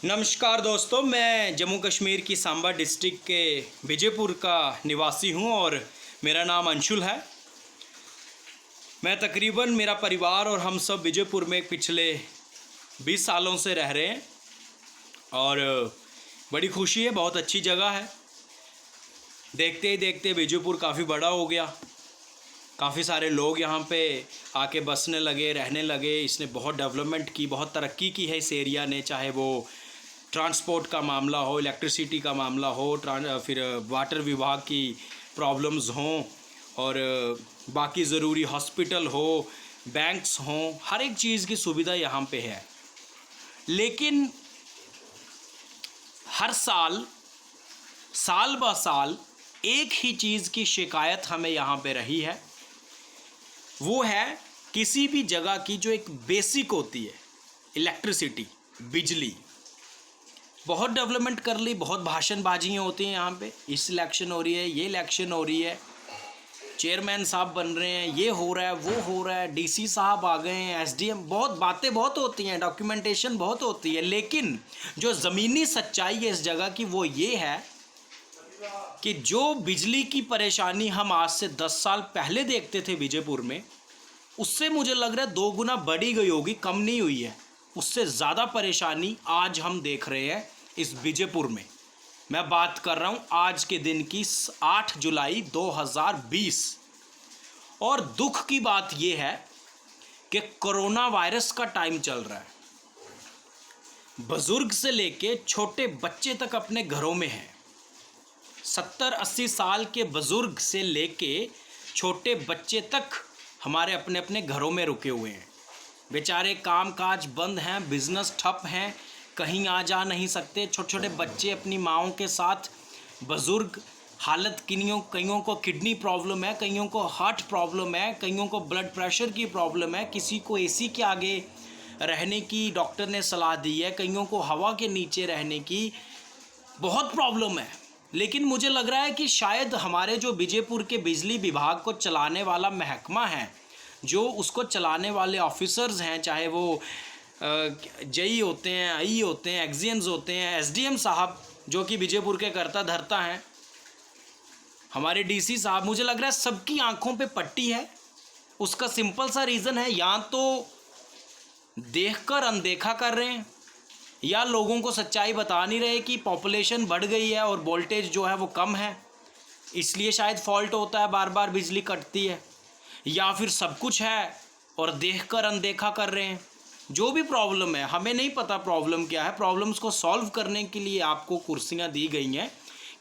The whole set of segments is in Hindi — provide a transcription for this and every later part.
नमस्कार दोस्तों, मैं जम्मू कश्मीर की सांबा डिस्ट्रिक्ट के विजयपुर का निवासी हूं और मेरा नाम अंशुल है। मैं तकरीबन मेरा परिवार और हम सब विजयपुर में पिछले 20 सालों से रह रहे हैं और बड़ी खुशी है। बहुत अच्छी जगह है। देखते ही देखते विजयपुर काफ़ी बड़ा हो गया। काफ़ी सारे लोग यहाँ पे आके बसने लगे, रहने लगे। इसने बहुत डेवलपमेंट की, बहुत तरक्की की है इस एरिया ने, चाहे वो ट्रांसपोर्ट का मामला हो, इलेक्ट्रिसिटी का मामला हो, फिर वाटर विभाग की प्रॉब्लम्स हों और बाकी ज़रूरी हॉस्पिटल हो, बैंक्स हों, हर एक चीज़ की सुविधा यहाँ पे है। लेकिन हर साल ब साल एक ही चीज़ की शिकायत हमें यहाँ पे रही है। वो है किसी भी जगह की जो एक बेसिक होती है, इलेक्ट्रिसिटी, बिजली। बहुत डेवलपमेंट कर ली, बहुत भाषणबाजियाँ होती हैं यहाँ पे। इस इलेक्शन हो रही है, ये इलेक्शन हो रही है, चेयरमैन साहब बन रहे हैं, ये हो रहा है, वो हो रहा है, डीसी साहब आ गए हैं, एसडीएम, बहुत बातें बहुत होती हैं, डॉक्यूमेंटेशन बहुत होती है। लेकिन जो ज़मीनी सच्चाई है इस जगह की वो ये है कि जो बिजली की परेशानी हम आज से 10 साल पहले देखते थे विजयपुर में, उससे मुझे लग रहा है 2 गुना बढ़ी गई होगी, कम नहीं हुई है। उससे ज़्यादा परेशानी आज हम देख रहे हैं इस विजयपुर में। मैं बात कर रहा हूँ आज के दिन की 8 जुलाई 2020। और दुख की बात यह है कि कोरोना वायरस का टाइम चल रहा है। बुजुर्ग से लेके छोटे बच्चे तक अपने घरों में हैं। 70-80 साल के बुजुर्ग से लेके छोटे बच्चे तक हमारे अपने अपने घरों में रुके हुए हैं। बेचारे काम काज बंद हैं, बिजनेस ठप हैं, कहीं आ जा नहीं सकते। छोटे छोटे बच्चे अपनी माँओं के साथ, बुजुर्ग हालत, कईयों को किडनी प्रॉब्लम है, कईयों को हार्ट प्रॉब्लम है, कईयों को ब्लड प्रेशर की प्रॉब्लम है, किसी को एसी के आगे रहने की डॉक्टर ने सलाह दी है, कईयों को हवा के नीचे रहने की बहुत प्रॉब्लम है। लेकिन मुझे लग रहा है कि शायद हमारे जो विजयपुर के बिजली विभाग को चलाने वाला महकमा है, जो उसको चलाने वाले ऑफिसर्स हैं, चाहे वो जेई होते हैं, आई होते हैं, एक्जियंस होते हैं, एसडीएम साहब जो कि विजयपुर के कर्ता धर्ता हैं, हमारे डीसी साहब, मुझे लग रहा है सबकी आंखों पे पट्टी है। उसका सिंपल सा रीज़न है, या तो देखकर अनदेखा कर रहे हैं या लोगों को सच्चाई बता नहीं रहे कि पॉपुलेशन बढ़ गई है और वोल्टेज जो है वो कम है, इसलिए शायद फॉल्ट होता है, बार बार बिजली कटती है, या फिर सब कुछ है और देखकर अनदेखा कर रहे हैं। जो भी प्रॉब्लम है, हमें नहीं पता प्रॉब्लम क्या है। प्रॉब्लम्स को सॉल्व करने के लिए आपको कुर्सियां दी गई हैं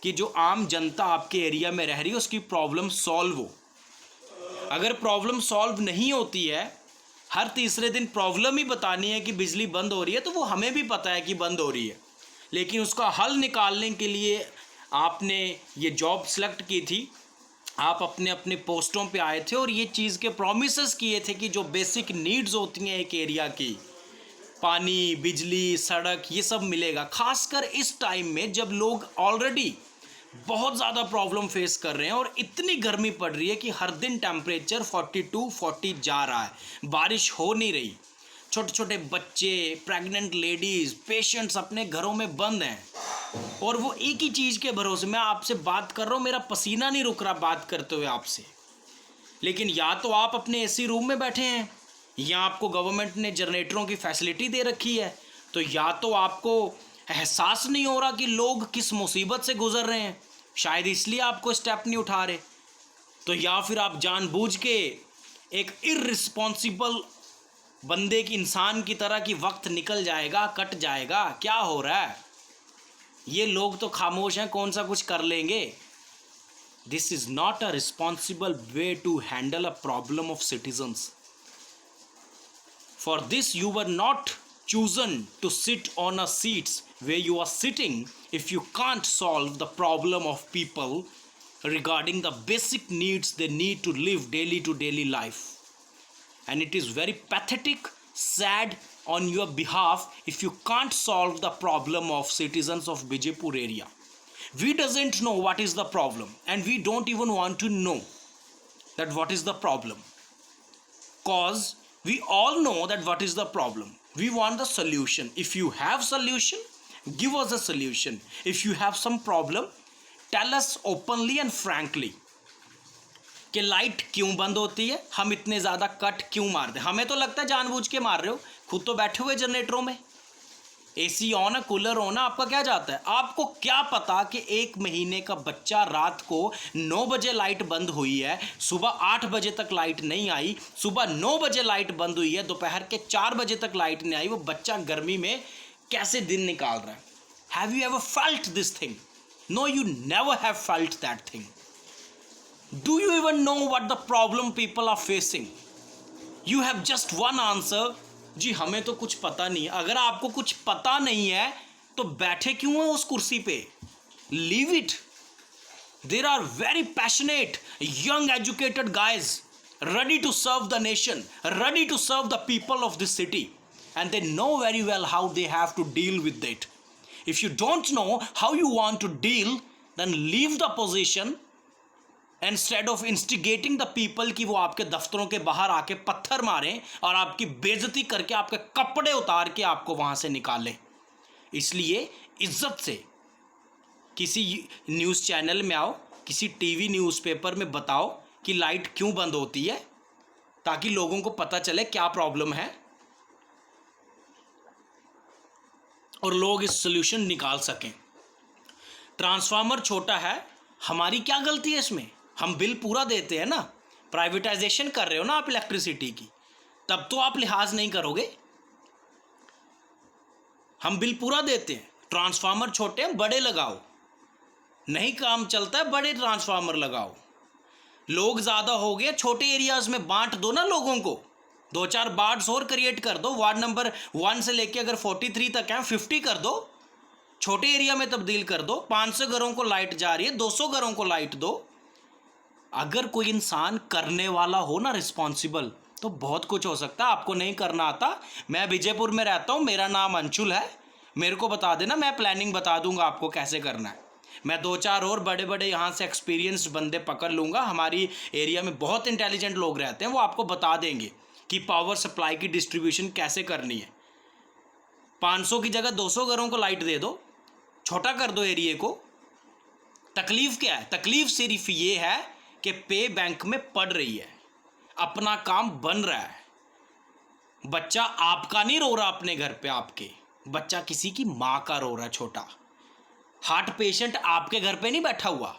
कि जो आम जनता आपके एरिया में रह रही है उसकी प्रॉब्लम सॉल्व हो। अगर प्रॉब्लम सॉल्व नहीं होती है, हर तीसरे दिन प्रॉब्लम ही बतानी है कि बिजली बंद हो रही है, तो वो हमें भी पता है कि बंद हो रही है, लेकिन उसका हल निकालने के लिए आपने ये जॉब सेलेक्ट की थी, आप अपने अपने पोस्टों पे आए थे और ये चीज़ के प्रॉमिसेस किए थे कि जो बेसिक नीड्स होती हैं एक एरिया की, पानी, बिजली, सड़क, ये सब मिलेगा। खासकर इस टाइम में जब लोग ऑलरेडी बहुत ज़्यादा प्रॉब्लम फेस कर रहे हैं और इतनी गर्मी पड़ रही है कि हर दिन टेम्परेचर 42-40 जा रहा है, बारिश हो नहीं रही। छोटे छोटे बच्चे, प्रेग्नेंट लेडीज़, पेशेंट्स अपने घरों में बंद हैं और वो एक ही चीज़ के भरोसे। मैं आपसे बात कर रहा हूँ, मेरा पसीना नहीं रुक रहा बात करते हुए आपसे। लेकिन या तो आप अपने एसी रूम में बैठे हैं, या आपको गवर्नमेंट ने जनरेटरों की फैसिलिटी दे रखी है, तो या तो आपको एहसास नहीं हो रहा कि लोग किस मुसीबत से गुजर रहे हैं, शायद इसलिए आपको स्टेप नहीं उठा रहे, तो या फिर आप जानबूझ के एक इर्रिस्पॉन्सिबल बंदे की, इंसान की तरह कि वक्त निकल जाएगा, कट जाएगा, क्या हो रहा है, ये लोग तो खामोश हैं, कौन सा कुछ कर लेंगे। This is not a responsible way to handle a problem of citizens. For this you were not chosen to sit on a seats where you are sitting if you can't solve the problem of people regarding the basic needs they need to live daily to daily life. And it is very pathetic, sad on your behalf if you can't solve the problem of citizens of Bijapur area. We doesn't know what is the problem and we don't even want to know that what is the problem, cause we all know that what is the problem. We want the solution. If you have solution, give us a solution. If you have some problem, tell us openly and frankly कि लाइट क्यों बंद होती है, हम इतने ज़्यादा कट क्यों मारते हैं। हमें तो लगता है जानबूझ के मार रहे हो, खुद तो बैठे हुए जनरेटरों में, एसी ऑन है, कूलर ऑन है, आपका क्या जाता है। आपको क्या पता कि 1 महीने का बच्चा रात को 9 बजे लाइट बंद हुई है, सुबह 8 बजे तक लाइट नहीं आई, सुबह 9 बजे लाइट बंद हुई है, दोपहर के 4 बजे तक लाइट नहीं आई, वो बच्चा गर्मी में कैसे दिन निकाल रहा है। Have you ever felt this thing? No, you never have felt that thing. Do you even know what the problem people are facing? You have just one answer, जी हमें तो कुछ पता नहीं है। अगर आपको कुछ पता नहीं है तो बैठे क्यों हैं उस कुर्सी पे? Leave it. There are very passionate young educated guys ready to serve the nation, ready to serve the people of this city, and they know very well how they have to deal with it. If you don't know how you want to deal, then leave the position instead of instigating the people कि वो आपके दफ्तरों के बाहर आके पत्थर मारें और आपकी बेइज्जती करके आपके कपड़े उतार के आपको वहाँ से निकालें। इसलिए इज्जत से किसी न्यूज़ चैनल में आओ, किसी टीवी न्यूज़पेपर में बताओ कि लाइट क्यों बंद होती है, ताकि लोगों को पता चले क्या प्रॉब्लम है और लोग इस सोल्यूशन निकाल सकें। ट्रांसफार्मर छोटा है, हमारी क्या गलती है इसमें? हम बिल पूरा देते हैं ना, प्राइवेटाइजेशन कर रहे हो ना आप इलेक्ट्रिसिटी की, तब तो आप लिहाज नहीं करोगे। हम बिल पूरा देते हैं, ट्रांसफार्मर छोटे हैं, बड़े लगाओ, नहीं काम चलता है बड़े ट्रांसफार्मर लगाओ। लोग ज़्यादा हो गए, छोटे एरियाज़ में बांट दो ना लोगों को, 2-4 वार्ड्स और क्रिएट कर दो, वार्ड नंबर 1 से लेके अगर 43 तक है 50 कर दो, छोटे एरिया में तब्दील कर दो। 500 घरों को लाइट जा रही है, 200 घरों को लाइट दो। अगर कोई इंसान करने वाला हो ना, रिस्पॉन्सिबल, तो बहुत कुछ हो सकता है। आपको नहीं करना आता, मैं विजयपुर में रहता हूँ, मेरा नाम अंशुल है, मेरे को बता देना, मैं प्लानिंग बता दूंगा आपको कैसे करना है। मैं 2-4 और बड़े बड़े यहाँ से एक्सपीरियंस्ड बंदे पकड़ लूँगा, हमारी एरिया में बहुत इंटेलिजेंट लोग रहते हैं, वो आपको बता देंगे कि पावर सप्लाई की डिस्ट्रीब्यूशन कैसे करनी है। 500 की जगह 200 घरों को लाइट दे दो, छोटा कर दो एरिए को। तकलीफ क्या है? तकलीफ सिर्फ ये है कि पे बैंक में पड़ रही है, अपना काम बन रहा है। बच्चा आपका नहीं रो रहा अपने घर पे, आपके बच्चा किसी की माँ का रो रहा है, छोटा हार्ट पेशेंट आपके घर पे नहीं बैठा हुआ,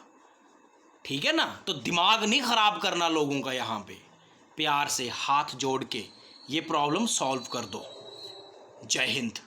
ठीक है ना। तो दिमाग नहीं खराब करना लोगों का, यहाँ पे प्यार से हाथ जोड़ के ये प्रॉब्लम सॉल्व कर दो। जय हिंद।